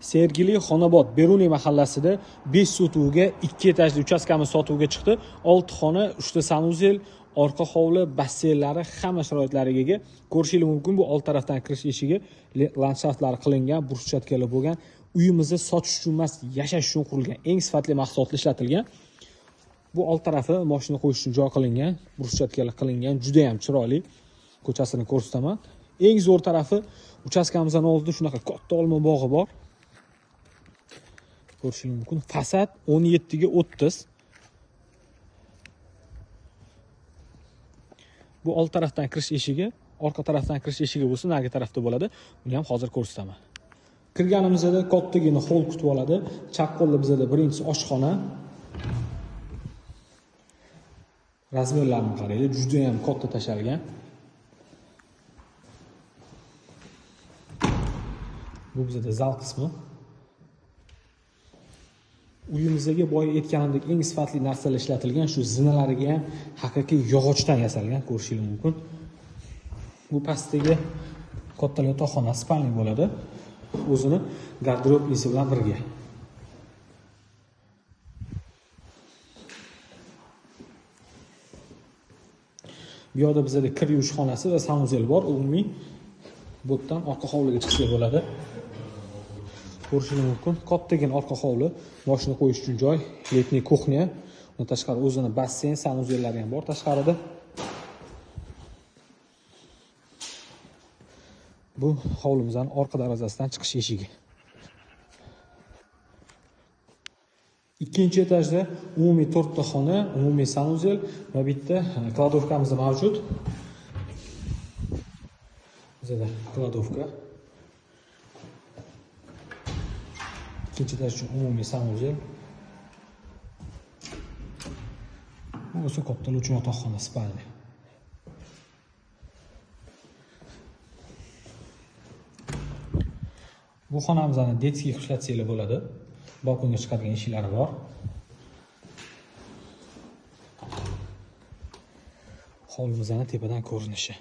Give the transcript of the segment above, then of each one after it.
Sergeli Xonobod Beruniy mahallasida 5 sotuvga 2 etajli uchastkamiz sotuvga chiqdi. 6 xona, 3 ta sanuzel, orqa hovli, basseynlari, hamma sharoitlariga ega. Ko'rishingiz mumkin, bu old tarafdan kirish eshigi, landshaftlar qilingan, burchakchalar bo'lgan. Uyimizni sotish uchun emas, yashash uchun qurilgan. Eng sifatli mahsulotlar ishlatilgan. Bu old tarafi mashina qo'yish uchun joy qilingan, burchakchalar qilingan, juda ham chiroyli. Ko'chasini ko'rsataman. Eng zo'r tarafi uchastkamizdan oldida shunaqa katta olma bog'i bor. Ko'rishingiz mumkin. Fasad 17 ga 30. Bu old tarafdan kirish eshigi, orqa tarafdan kirish eshigi bo'lsa, nagi tarafda bo'ladi. Buni ham hozir ko'rsataman. Kirganimizda kattagina hol kutib oladi. Chap qo'lda bizda birinchi oshxona. Razmerlarini qaraylik, juda ham katta tashalgan. Bu bizda zal qismi. Uyimizga boya aytganimdek eng sifatli narsalar ishlatilgan, shu zinalariga ham haqiqiy yog'ochdan yasalgan, ko'rishingiz mumkin. Bu pastdagi katta yotoqxona, spalni bo'ladi. O'zini garderobnisi bilan birga. Bu yerda bizda kir yuvish xonasi va sanuzel bor. Umumiy bu yerdan orqa hovliga chiqsa bo'ladi. Ko'rishingiz mumkin. Kattagina orqa hovli, mashina qo'yish uchun joy, letniy kuxnya, undan tashqari o'zini basseyn, sanuzellari ham bor tashqarida. Bu hovlimizning orqa darvozasidan chiqish eshigi. Ikkinchi etajda umumiy 4 ta xona, umumiy sanuzel va bitta kladovkamiz mavjud. Bizda kladovka. Ikkinchi etaj uchun umumiy sanuzel. Bu esa kattalovchi yotoqxona, spalni. Bu xonamizni detskiy ishlatsangiz bo'ladi. Balkonga chiqadigan eshiklari bor. Hovlimizning tepadan ko'rinishi.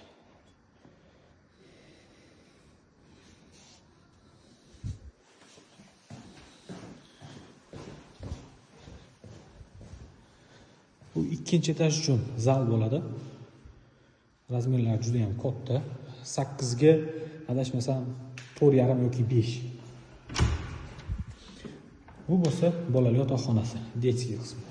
Bu ikkinchi etaj uchun zal bo'ladi. Razmerlar juda ham katta. 8 ga adashmasam 4,5 yoki 5. Bu bo'lsa bolalar yotoqxonasi, detskiy qismi.